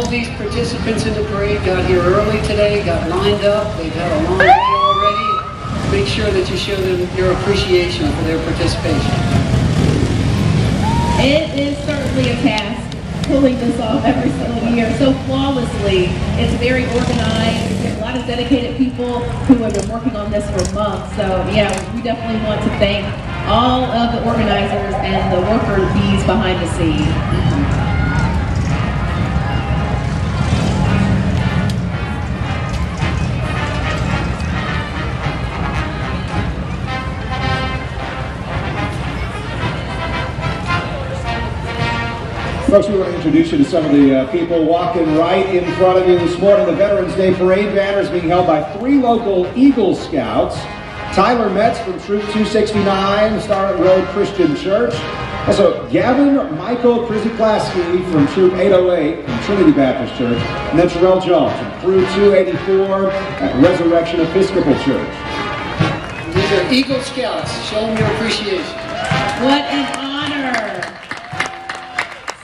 of these participants in the parade got here early today, got lined up. They've had a long day already. Make sure that you show them your appreciation for their participation. It is certainly a task pulling this off every single year so flawlessly. It's very organized. There's a lot of dedicated people who have been working on this for months. So yeah, we definitely want to thank all of the organizers and the worker bees behind the scenes. Folks, we want to introduce you to some of the people walking right in front of you this morning. The Veterans Day Parade banner is being held by 3 local Eagle Scouts. Tyler Metz from Troop 269, Starlet Road Christian Church. Also, Gavin Michael Krzyklaski from Troop 808 from Trinity Baptist Church. And then Terrell Jones from Crew 284 at Resurrection Episcopal Church. These are Eagle Scouts. Show them your appreciation. What an honor.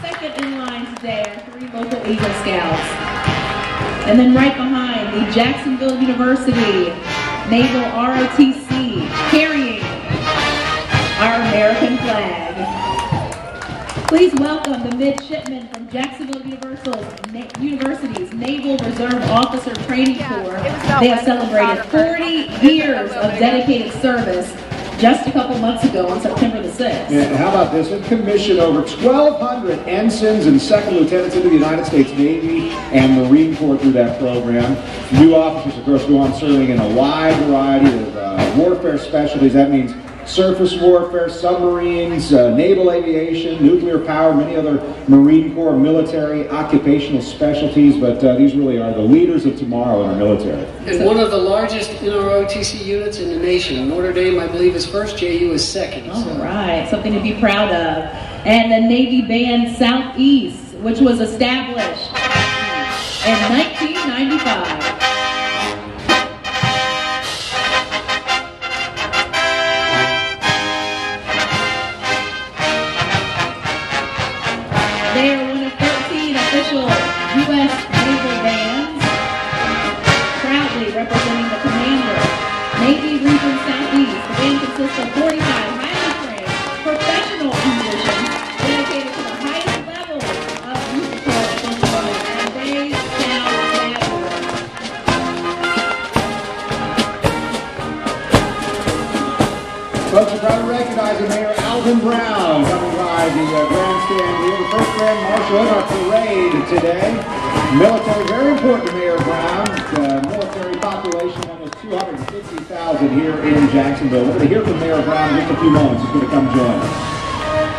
Second in line today are 3 local Eagle Scouts. And then right behind, the Jacksonville University Naval ROTC carrying our American flag. Please welcome the midshipmen from Jacksonville University's Naval Reserve Officer Training Corps. They have celebrated 40 years of dedicated service just a couple months ago on September the 6th. And how about this? We've commissioned over 1,200 ensigns and second lieutenants into the United States Navy and Marine Corps through that program. New officers, of course, go on serving in a wide variety of warfare specialties. That means surface warfare, submarines, naval aviation, nuclear power, many other Marine Corps military occupational specialties, but these really are the leaders of tomorrow in our military. And one of the largest NROTC units in the nation. Notre Dame, I believe, is first, JU is second. All right, something to be proud of. And the Navy Band Southeast, which was established in 1995. They are one of 13 official U.S. naval bands, proudly representing the commander, Navy Region Southeast. The band consists of 45 highly trained professional musicians dedicated to the highest level of musical instruments, and they sound fabulous. Folks, are proud to recognize Mayor Alvin Brown coming by the grandstand here, the first Grand Marshal in our parade today. Military, very important to Mayor Brown. Military population of almost 250,000 here in Jacksonville. We're going to hear from Mayor Brown in just a few moments. He's going to come join us.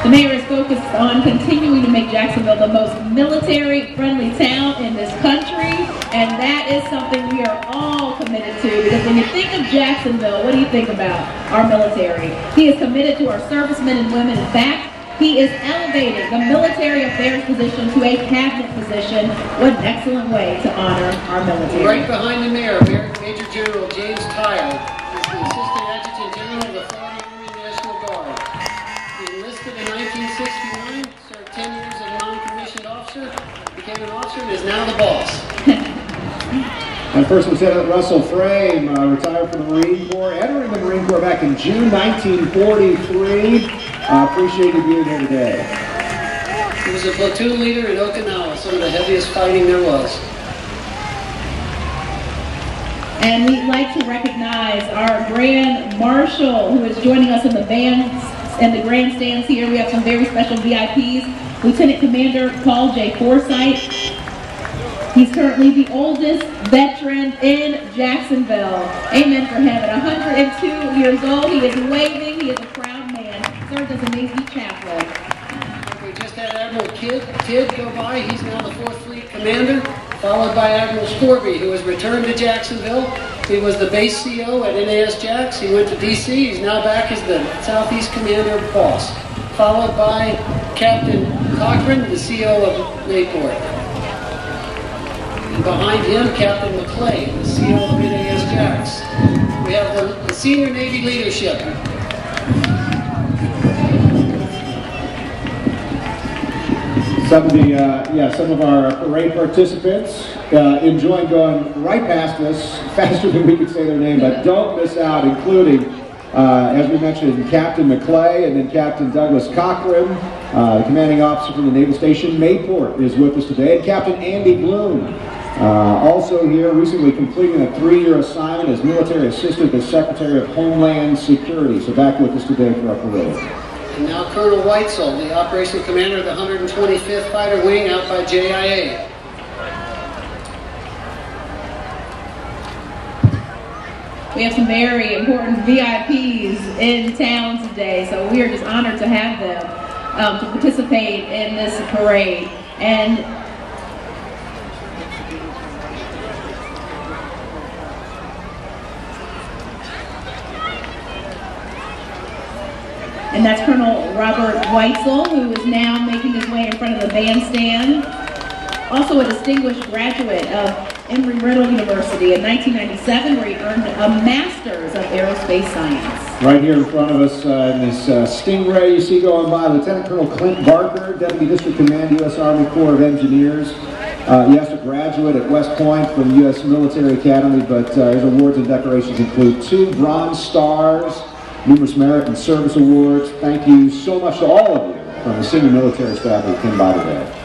The mayor is focused on continuing to make Jacksonville the most military-friendly town in this country, and that is something we are all committed to, because when you think of Jacksonville, what do you think about? Our military. He is committed to our servicemen and women. In fact, he is elevating the military affairs position to a cabinet position. What an excellent way to honor our military. Right behind the mayor, Major General James Tyler is the Assistant Adjutant General of the Florida Army National Guard. He enlisted in 1969, served 10 years as a non-commissioned officer, became an officer, and is now the boss. And First Lieutenant Russell Frame retired from the Marine Corps, entering the Marine Corps back in June 1943. Appreciate you being here today. He was a platoon leader in Okinawa, some of the heaviest fighting there was. And we'd like to recognize our Grand Marshal, who is joining us in the bands and the grandstands here. We have some very special VIPs. Lieutenant Commander Paul J. Forsythe. He's currently the oldest veteran in Jacksonville. Amen for him. At 102 years old, he is waving. He is a proud man. Served as a Navy chaplain. We just had Admiral Kidd go by. He's now the 4th Fleet Commander, followed by Admiral Scorby, who has returned to Jacksonville. He was the base CO at NAS Jax. He went to D.C. He's now back as the Southeast Commander boss, followed by Captain Cochran, the CO of Mayport. And behind him, Captain McClay, the CO of NAS Jax. We have the senior Navy leadership. Some of our parade participants enjoying going right past us faster than we could say their name, but don't miss out, including, as we mentioned, Captain McClay and then Captain Douglas Cochran, the commanding officer from the Naval Station Mayport, is with us today, and Captain Andy Bloom, also here, recently completing a 3-year assignment as military assistant to the Secretary of Homeland Security. So back with us today for our parade. And now Colonel Weitzel, the operational commander of the 125th Fighter Wing out by JIA. We have some very important VIPs in town today, so we are just honored to have them to participate in this parade. And that's Colonel Robert Weitzel, who is now making his way in front of the bandstand. Also a distinguished graduate of Embry-Riddle University in 1997, where he earned a Master's of Aerospace Science. Right here in front of us in this Stingray you see going by, Lieutenant Colonel Clint Barker, Deputy District Command, U.S. Army Corps of Engineers. Yes, a graduate at West Point from the U.S. Military Academy, but his awards and decorations include 2 Bronze Stars, numerous merit and service awards. Thank you so much to all of you from the senior military staff who came by today.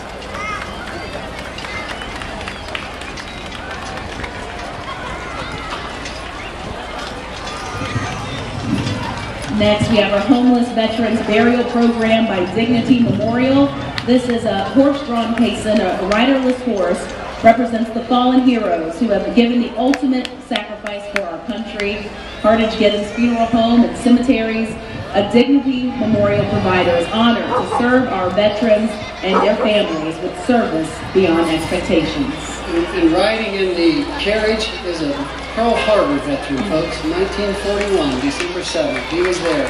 Next, we have our Homeless Veterans Burial Program by Dignity Memorial. This is a horse-drawn caisson, a riderless horse, represents the fallen heroes who have given the ultimate sacrifice for our country. Heritage Giddens Funeral Home and Cemeteries, a Dignity Memorial provider, is honored to serve our veterans and their families with service beyond expectations. And riding in the carriage is a Pearl Harbor veteran, folks, 1941, December 7th. He was there.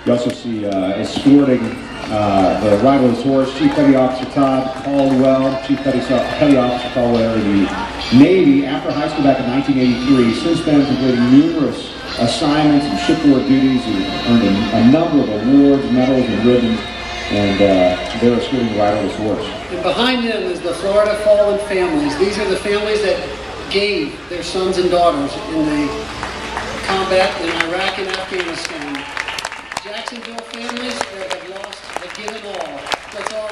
You also see escorting the riderless horse, Chief Petty Officer Todd Caldwell, Chief Petty Officer Caldwell in the Navy after high school back in 1983. Since then, completing numerous assignments and shipboard duties, and earned a number of awards, medals, and ribbons, and they're escorting the riderless horse. And behind them is the Florida Fallen Families. These are the families that gave their sons and daughters in the combat in Iraq and Afghanistan. Jacksonville families that have lost, have given all. Let's all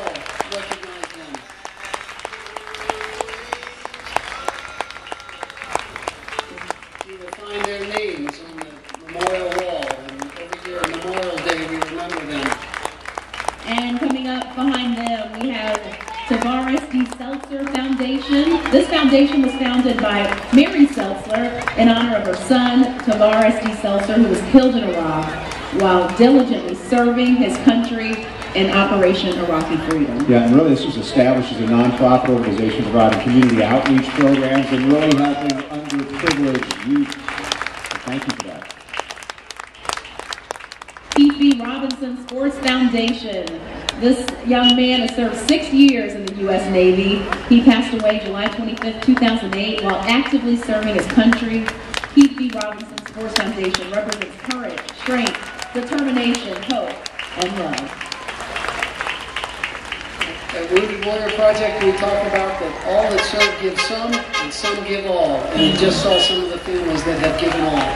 recognize them. You will find their names on the memorial wall, and every year on Memorial Day we remember them. And coming up behind them, we have Tavares D. Seltzer Foundation. This foundation was founded by Mary Seltzer in honor of her son, Tavares D. Seltzer, who was killed in Iraq while diligently serving his country in Operation Iraqi Freedom. Yeah, and really this was established as a nonprofit organization providing community outreach programs and really helping underprivileged youth. So thank you for that. Keith B. Robinson Sports Foundation. This young man has served 6 years in the U.S. Navy. He passed away July 25th, 2008, while actively serving his country. Keith B. Robinson Sports Foundation represents courage, strength, determination, hope, and love. At Wounded Warrior Project, we talk about that all that serve give some, and some give all. And you just saw some of the families that have given all.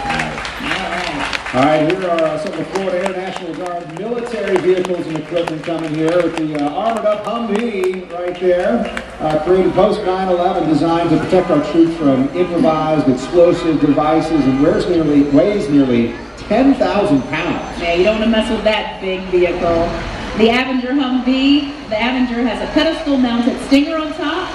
All right, here are some of the Florida Air National Guard military vehicles and equipment coming here with the armored up Humvee right there, created post 9/11, designed to protect our troops from improvised explosive devices, and weighs nearly 10,000 pounds. Yeah, you don't want to mess with that big vehicle. The Avenger Humvee. The Avenger has a pedestal-mounted Stinger on top.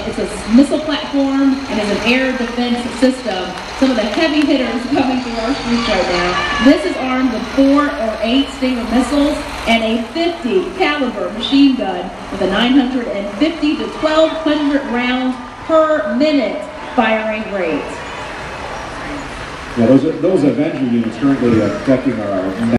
It's a missile platform and is an air defense system. Some of the heavy hitters coming through our streets right now. This is armed with 4 or 8 Stinger missiles and a 50 caliber machine gun with a 950 to 1,200 rounds per minute firing rate. Yeah, those Avenger units currently protecting our